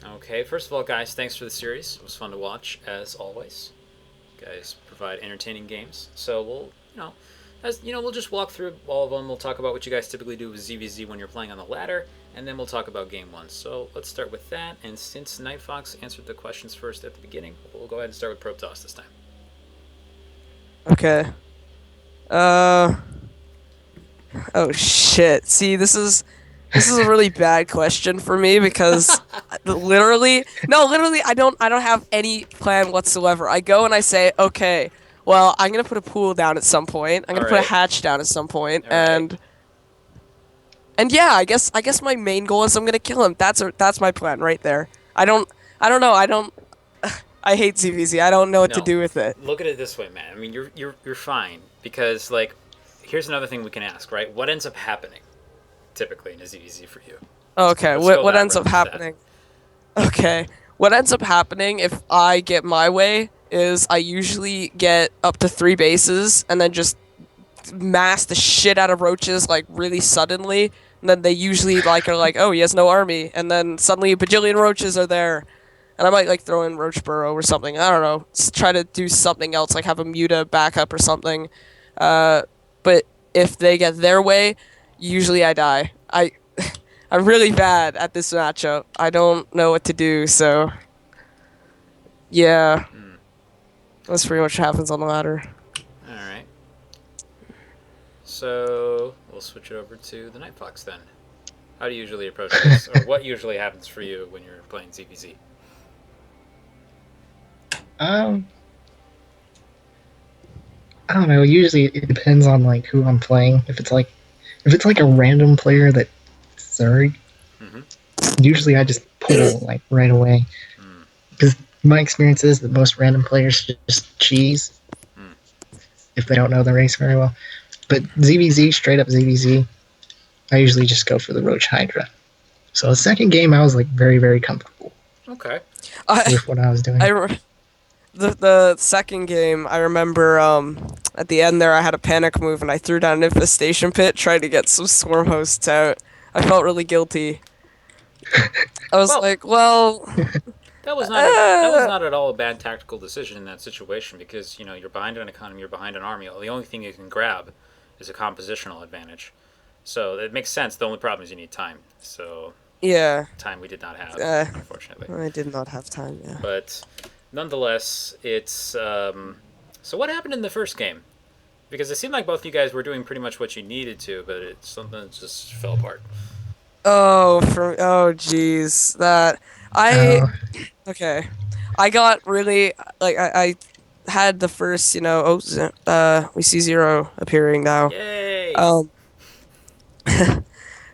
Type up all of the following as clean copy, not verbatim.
Okay, first of all, guys, thanks for the series. It was fun to watch, as always. You guys provide entertaining games. So we'll just walk through all of them. We'll talk about what you guys typically do with ZVZ when you're playing on the ladder, and then we'll talk about game one. So let's start with that. And since TheNightFox answered the questions first at the beginning, we'll go ahead and start with ProbeToss this time. Okay. Uh. Oh shit. See, this is a really bad question for me because literally, I don't have any plan whatsoever. I go and I say, okay, well, I'm gonna put a pool down at some point. I'm All gonna put a right, hatch down at some point, all right. and yeah, I guess my main goal is I'm gonna kill him. That's my plan right there. I don't know. I don't. I hate ZVZ. I don't know what to No, do with it. look at it this way, man. I mean, you're fine because like, here's another thing we can ask, right? What ends up happening typically in a ZVZ for you? Okay, Let's what go what that ends route up instead. happening? Okay. What ends up happening if I get my way is I usually get up to three bases and then just mass the shit out of roaches like really suddenly. And then they usually like are like, oh, he has no army. And then suddenly a bajillion roaches are there. And I might like throw in Roach Burrow or something. I don't know. Try to do something else, like have a Muta backup or something. Uh, but if they get their way, usually I die. I'm really bad at this matchup. I don't know what to do, so yeah, Hmm. that's pretty much what happens on the ladder. All right. So we'll switch it over to the Night Fox then. How do you usually approach this, or what usually happens for you when you're playing ZVZ? Um, I don't know. Usually it depends on like who I'm playing. If it's like a random player that third, Mm-hmm. usually I just pull like right away Mm. because my experience is that most random players just cheese Mm. if they don't know the race very well. But ZVZ, straight up ZVZ, I usually just go for the Roach Hydra. So the second game, I was like very very comfortable Okay. I with what I was I doing. the second game I remember at the end there I had a panic move and I threw down an infestation pit trying to get some swarm hosts out. I felt really guilty. I was Well, like, well, that was uh, not at all a bad tactical decision in that situation because you're behind an economy, you're behind an army. The only thing you can grab is a compositional advantage. So it makes sense. The only problem is you need time. So yeah, time we did not have, uh, unfortunately. I did not have time. Yeah. But nonetheless, it's so what happened in the first game? Because it seemed like both you guys were doing pretty much what you needed to, but it's something that just fell apart. Oh, jeez, that I Uh, okay. I got really like I had the first, we see zero appearing now. Yay! Um,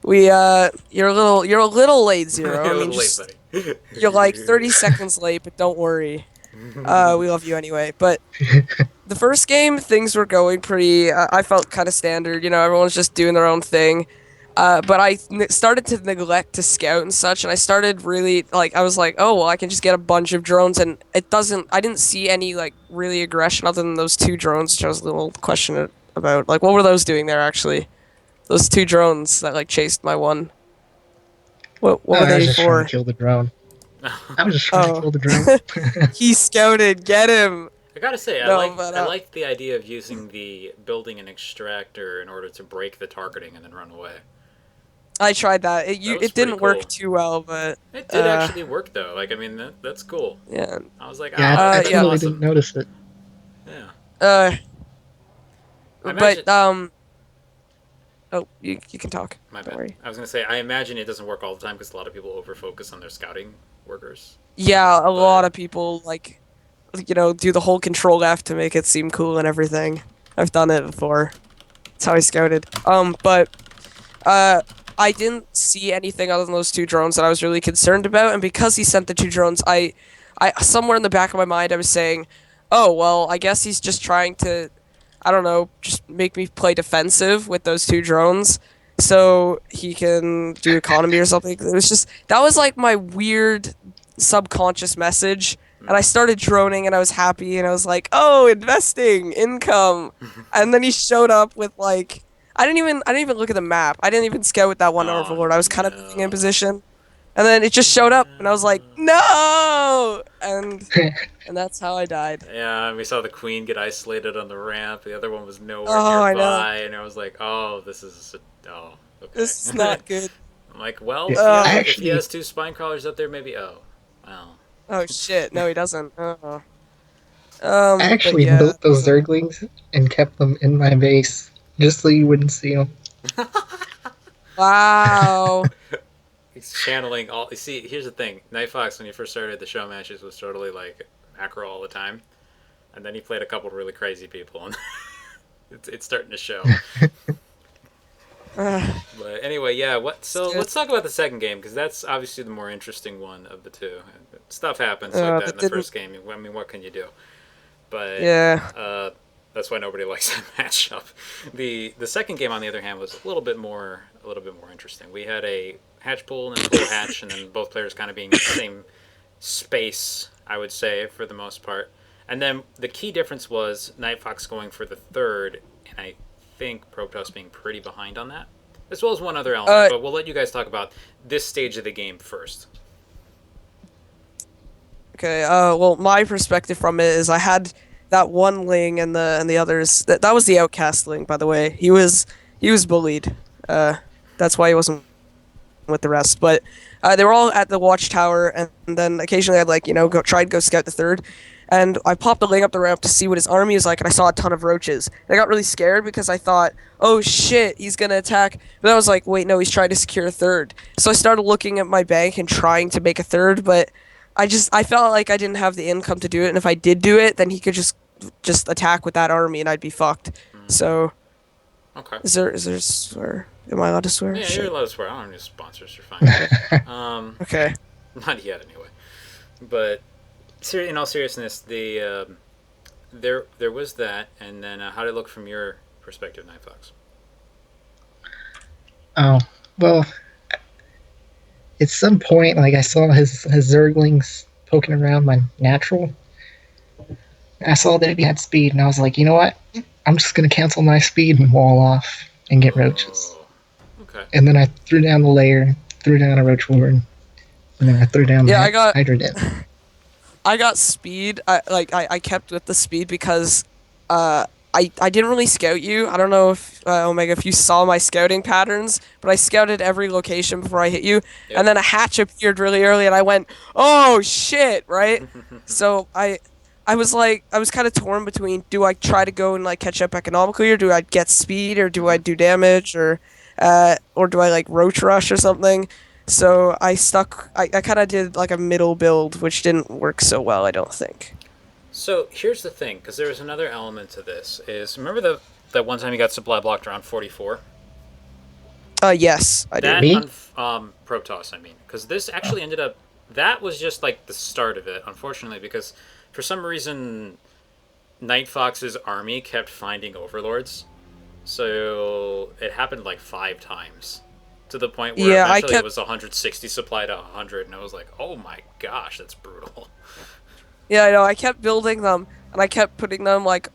you're a little late, Zero. I A mean, little late, just buddy. you're like 30 seconds late, but don't worry. We love you anyway. But the first game, things were going pretty. I felt kind of standard. Everyone's just doing their own thing. But started to neglect to scout and such, and I started really like I was like, oh well, I can just get a bunch of drones, and it doesn't. I didn't see any like really aggression other than those two drones, which I was a little questioned about. Like, what were those doing there actually? Those two drones that like chased my one. What were I was they just trying to for? kill the drone. I was just trying to Oh, kill the drone. he scouted. Get him. I gotta say, No, but I liked the idea of using the building an extractor in order to break the targeting and then run away. I tried that. That was It pretty didn't work cool. too well, but It did actually work though. Like I mean, that's cool. yeah, I was like, Yeah, oh, I that's yeah. totally didn't awesome. notice it. Yeah. Uh, I imagine. but oh, you can talk. My Don't bad. worry. I was gonna say I imagine it doesn't work all the time because a lot of people over focus on their scouting workers. Yeah, a lot But of people like do the whole control F to make it seem cool and everything. I've done it before. That's how I scouted. But uh, I didn't see anything other than those two drones that I was really concerned about, and because he sent the two drones, I somewhere in the back of my mind I was saying, oh well, I guess he's just trying to, I don't know, just make me play defensive with those two drones, so he can do economy or something. It was just that was like my weird subconscious message. And I started droning and I was happy and I was like, "Oh, investing, income." And then he showed up with I didn't even look at the map. I didn't even scout with that one oh overlord. I was kind of moving in no. position. and then it just showed up, and I was like, No. no, and that's how I died. Yeah, we saw the queen get isolated on the ramp. The other one was nowhere Oh, I know. nearby, and I was like, "Oh, this is oh, okay." This is not good. I'm like, "Well, Yeah, Oh, I if he actually has two spine crawlers up there, maybe well, oh shit. No, he doesn't. Oh. I But actually yeah. built those Zerglings and kept them in my base just so you wouldn't see them. Wow. he's channeling all. You see, here's the thing: NightFox, when he first started the show matches, was totally like macro all the time, and then he played a couple of really crazy people, and it's starting to show. But anyway, yeah. What? So Shit. let's talk about the second game because that's obviously the more interesting one of the two. Stuff happens like that in That the didn't. first game. I mean, what can you do? But Yeah. that's why nobody likes that matchup. The second game, on the other hand, was a little bit more interesting. We had a hatch pool and then a pool hatch, and then both players kind of being in the same space, I would say, for the most part. And then the key difference was NightFox going for the third, and I think ProbeToss being pretty behind on that, as well as one other element. Uh. But we'll let you guys talk about this stage of the game first. Okay. Well, my perspective from it is I had that one Ling and the others. That was the outcast Ling, by the way. He was bullied. Uh. That's why he wasn't with the rest. But they were all at the watchtower, and then occasionally I'd like try to go scout the third, and I popped a leg up the ramp to see what his army was like, and I saw a ton of roaches. And I got really scared because I thought, oh shit, he's gonna attack. But I was like, wait, no, he's trying to secure a third. So I started looking at my bank and trying to make a third, but I felt like I didn't have the income to do it, and if I did do it, then he could just attack with that army, and I'd be fucked. Mm, So okay. is there swear? Am I allowed to swear? Yeah, you're Shit. allowed to swear. I don't have any sponsors. You're fine. Okay. Um, Okay. not yet, anyway. But in all seriousness, there was that, and then how did it look from your perspective, Night Fox? Oh, well, at some point, like I saw his Zerglings poking around my natural. I saw that he had speed, and I was like, you know what? I'm just gonna cancel my speed and wall off and get roaches. Oh, okay. And then I threw down the layer, threw down a roach warren, and then I threw down Yeah, the Hydra den. I got speed. I kept with the speed because I didn't really scout you. I don't know if Omega if you saw my scouting patterns, but I scouted every location before I hit you, and Yep. then a hatch appeared really early, and I went, "Oh shit!" Right? So I was kind of torn between do I try to go and like catch up economically, or do I get speed, or do I Mm-hmm. do damage, or do I like roach rush or something? So I kind of did like a middle build, which didn't work so well, I don't think. So here's the thing, because there was another element to this. Is remember that one time you got supply blocked around 44? Yes, I do. That Me? Probe Toss, I mean, because this actually ended up. That was just like the start of it, unfortunately, because for some reason Night Fox's army kept finding overlords. So it happened like 5 times to the point where Yeah, I eventually it kept was 160 supply to 100, and I was like, oh my gosh, that's brutal. Yeah, I know. I kept building them, and I kept putting them like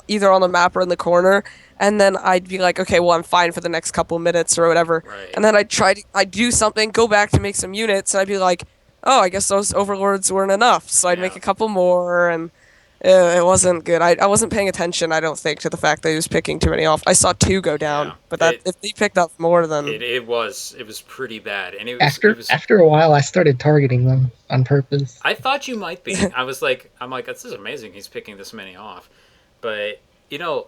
either on the map or in the corner, and then I'd be like, okay, well, I'm fine for the next couple minutes or whatever, Right. and then I'd do something, go back to make some units, and I'd be like, oh, I guess those overlords weren't enough, so I'd make Yeah. a couple more, and it wasn't good. I wasn't paying attention, I don't think, to the fact that he was picking too many off. I saw two go Yeah. down, but that if he picked up more, then It was pretty bad, and it After was. after a while, I started targeting them on purpose. I thought you might be. I'm like, this is amazing. He's picking this many off, but you know,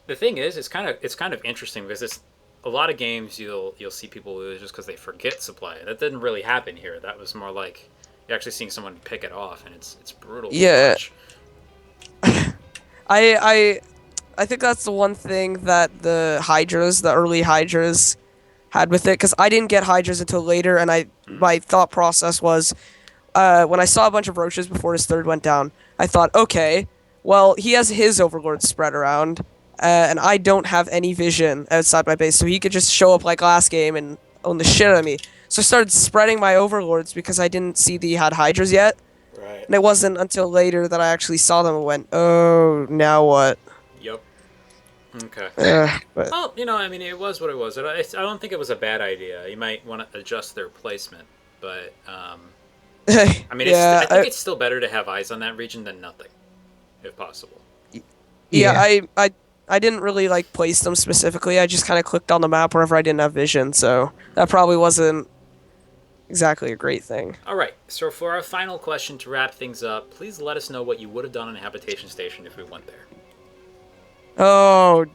the thing is, it's kind of interesting because it's a lot of games you'll see people lose just because they forget supply. That didn't really happen here. That was more like you're actually seeing someone pick it off, and it's brutal to yeah, watch. I I think that's the one thing that the early Hydras, had with it because I didn't get Hydras until later, and I Mm-hmm. my thought process was when I saw a bunch of roaches before his third went down, I thought, okay, well he has his overlords spread around, and I don't have any vision outside my base, so he could just show up like last game and own the shit out of me. So I started spreading my overlords because I didn't see that he had Hydras yet, Right. and it wasn't until later that I actually saw them and went, oh, now what? Yep. Okay. But Well, I mean, it was what it was. I don't think it was a bad idea. You might want to adjust their placement. But I mean, Yeah, I think I, it's still better to have eyes on that region than nothing, if possible. yeah, Yeah. I didn't really like place them specifically. I just kind of clicked on the map wherever I didn't have vision, so that probably wasn't exactly a great thing. All right. So for our final question to wrap things up, please let us know what you would have done on a habitation station if we went there. Oh,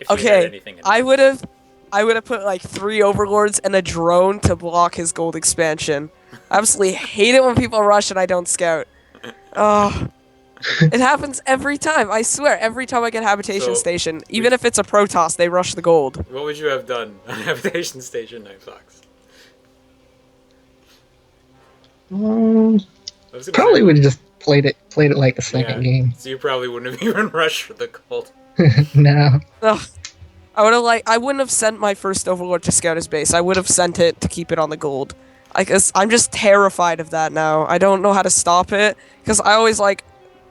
If you had okay. anything in I mind. would have I would have put like three overlords and a drone to block his gold expansion. I absolutely hate it when people rush and I don't scout. Oh, it happens every time. I swear, every time I get habitation So, station, even would if it's a Protoss, they rush the gold. what would you have done on habitation station TheNightFox? Um, I was gonna say Probably what. would have just played it like the second Yeah. game. So you probably wouldn't have even rushed for the gold. No. Ugh. I wouldn't have sent my first overlord to scout his base. I would have sent it to keep it on the gold. I guess I'm just terrified of that now. I don't know how to stop it because I always I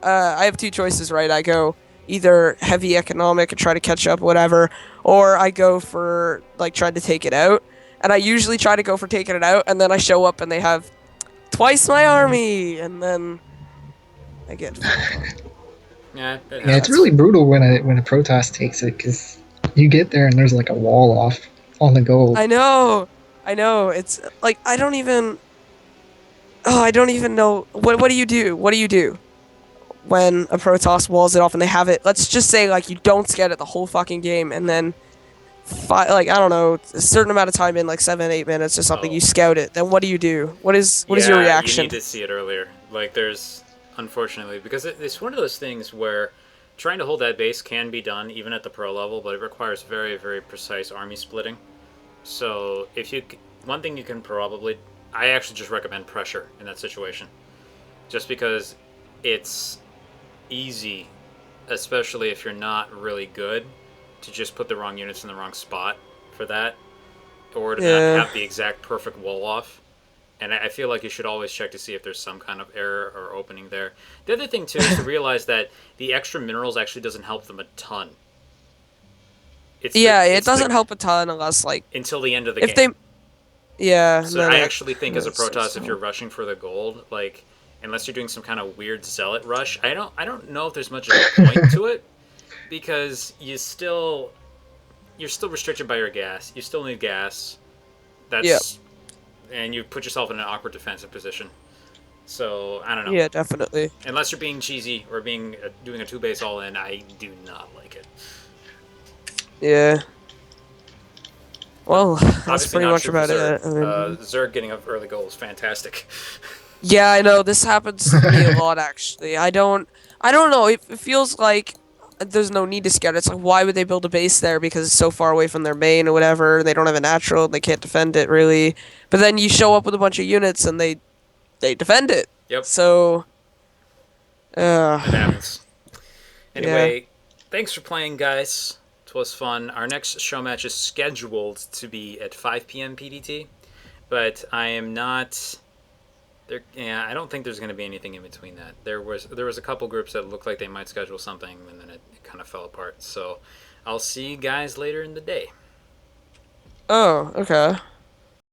have two choices, right? I go either heavy economic and try to catch up, whatever, or I go for like trying to take it out. And I usually try to go for taking it out, and then I show up and they have twice my army, and then I get fucked on. Yeah, it Yeah, it's happens. really brutal when a Protoss takes it because you get there and there's like a wall off on the gold. I know, I know. It's like I don't even. Oh, I don't even know. What do you do? What do you do when a Protoss walls it off and they have it? Let's just say like you don't scout it the whole fucking game, and then like I don't know, a certain amount of time in like 7, 8 minutes or something, Oh. you scout it. Then what do you do? What is your Yeah, you reaction? need to see it earlier. Like, there's, unfortunately, because it's one of those things where trying to hold that base can be done even at the pro level, but it requires very, very precise army splitting. So, one thing you can probably, I actually just recommend pressure in that situation, just because it's easy, especially if you're not really good, to just put the wrong units in the wrong spot for that, or to not Yeah, have the exact perfect wall off. And I feel like you should always check to see if there's some kind of error or opening there. The other thing too is to realize that the extra minerals actually doesn't help them a ton. yeah. It It's the doesn't help a ton unless like until the end of the if game. they yeah. So Then I it actually think as a hurts Protoss, if you're yourself. rushing for the gold, like unless you're doing some kind of weird zealot rush, I don't know if there's much of a point to it because you're still restricted by your gas. You still need gas. Yeah, That's and you put yourself in an awkward defensive position. So I don't know. yeah, definitely. Unless you're being cheesy or being doing a two base all in, I do not like it. Yeah. But Well, that's obviously pretty not much true for about Zerg. it. I mean, Zerg getting an early goal is fantastic. yeah, I know this happens to me a lot actually. I don't know. It feels like there's no need to scout. It's like why would they build a base there because it's so far away from their main or whatever. They don't have a natural. They can't defend it really. But then you show up with a bunch of units and they defend it. Yep, So, it happens. yeah. Anyway, thanks for playing, guys. It was fun. Our next show match is scheduled to be at 5 p.m. PDT, but I am not. There, yeah, I don't think there's going to be anything in between that. There was a couple groups that looked like they might schedule something, and then it kind of fell apart. So, I'll see you guys later in the day. Oh, okay.